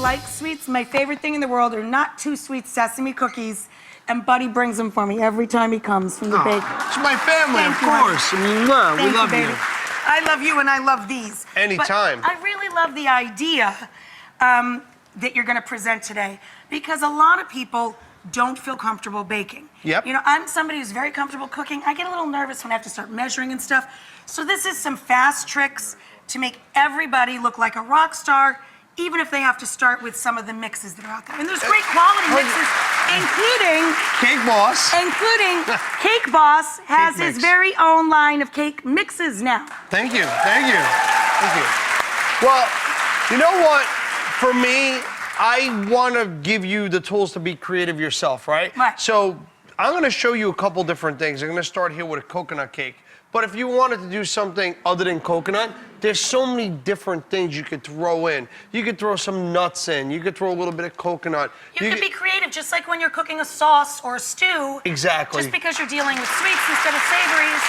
like sweets. My favorite thing in the world are not too sweet sesame cookies. And Buddy brings them for me every time he comes from the bakery. It's my family, of course. Mwah, we love you. I love you and I love these. Anytime. But I really love the idea that you're going to present today because a lot of people don't feel comfortable baking. Yep. You know, I'm somebody who's very comfortable cooking. I get a little nervous when I have to start measuring and stuff. So this is some fast tricks to make everybody look like a rock star, even if they have to start with some of the mixes that are out there. And there's great quality mixes, including Cake Boss. Cake Boss has Cake his mix. very own line of cake mixes now. Thank you, thank you, thank you. Well, you know what? For me, I want to give you the tools to be creative yourself, right? Right. So I'm going to show you a couple different things. I'm going to start here with a coconut cake. But if you wanted to do something other than coconut, there's so many different things you could throw in. You could throw some nuts in. You could throw a little bit of coconut. You can be creative, just like when you're cooking a sauce or a stew. Exactly. Just because you're dealing with sweets instead of savories.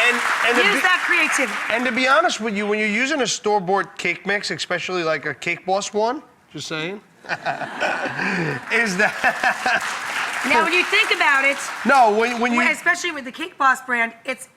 And use that creativity. And to be honest with you, when you're using a store-bought cake mix, especially like a Cake Boss one, just saying, is that... Now, when you think about it... No, when you... Especially with the Cake Boss brand, it's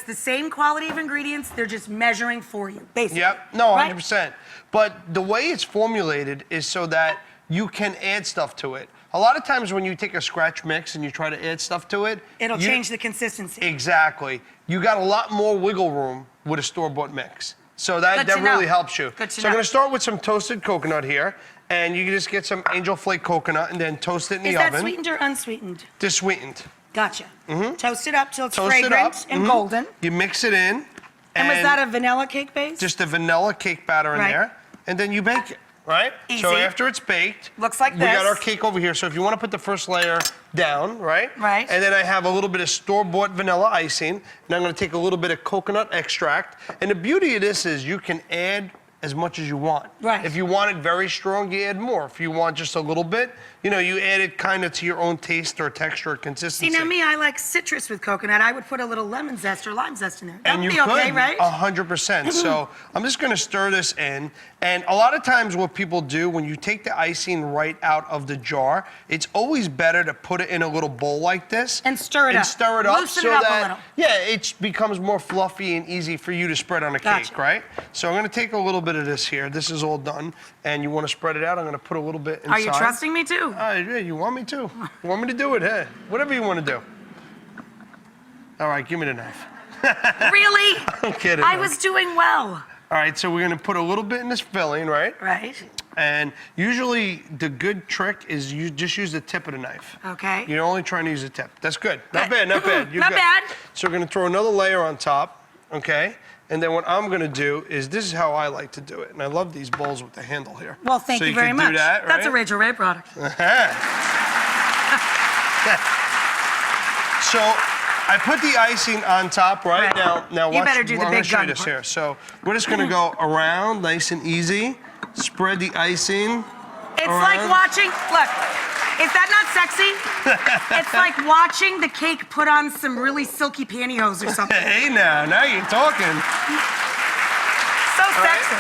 the same quality of ingredients, they're just measuring for you, basically. Yep, no, right? 100%. But the way it's formulated is so that you can add stuff to it. A lot of times when you take a scratch mix and you try to add stuff to it... It'll change the consistency. Exactly. You got a lot more wiggle room with a store-bought mix. So that really helps you. Good to so I'm going to start with some toasted coconut here. And you can just get some Angel Flake coconut and then toast it in the oven. Is that sweetened or unsweetened? Just sweetened. Gotcha. Mm-hmm. Toast it up till it's fragrant and golden. You mix it in. And was that a vanilla cake base? Just a vanilla cake batter in there. And then you bake it, right? Easy. So after it's baked, looks like this. We got our cake over here. So if you want to put the first layer down, right? Right. And then I have a little bit of store-bought vanilla icing. And I'm going to take a little bit of coconut extract. And the beauty of this is you can add as much as you want. Right. If you want it very strong, you add more. If you want just a little bit, you know, you add it kind of to your own taste or texture or consistency. See, now me, I like citrus with coconut. I would put a little lemon zest or lime zest in there. That And would you be okay, right? 100%. So I'm just gonna stir this in. And a lot of times what people do when you take the icing right out of the jar, it's always better to put it in a little bowl like this. And stir it up. And stir it up Loosen so it up that, a little. yeah, it becomes more fluffy and easy for you to spread on a cake, right? So I'm gonna take a little bit of this here. This is all done. And you wanna spread it out, I'm gonna put a little bit inside. Are you trusting me too? Yeah, you want me to. You want me to do it? Hey, whatever you want to do. All right, give me the knife. Really? I'm kidding. I was doing well. All right, so we're gonna put a little bit in this filling, right? Right. And usually the good trick is you just use the tip of the knife. Okay. You're only trying to use the tip. That's good. Not bad, not bad. You're not good. bad. So we're gonna throw another layer on top, okay? And then what I'm gonna do is, this is how I like to do it. And I love these bowls with the handle here. Well, thank you very can much. Do that, right? That's a Rachael Ray product. So I put the icing on top right now. Now watch. You better do the big gun this part. here. So we're just gonna go around, nice and easy. Spread the icing. It's like watching. Look, is that not sexy? It's like watching the cake put on some really silky pantyhose or something. Hey, now you're talking. So sexy.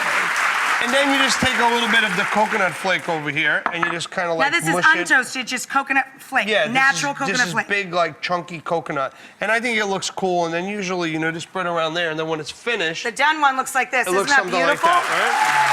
And then you just take a little bit of the coconut flake over here, and you just kind of like now this is mush untoasted, just coconut flake. Yeah, natural coconut this is flake. big, like chunky coconut, and I think it looks cool. And then usually, you know, just spread around there, and then when it's finished, The done one looks like this. it Isn't looks that something beautiful? like that, right?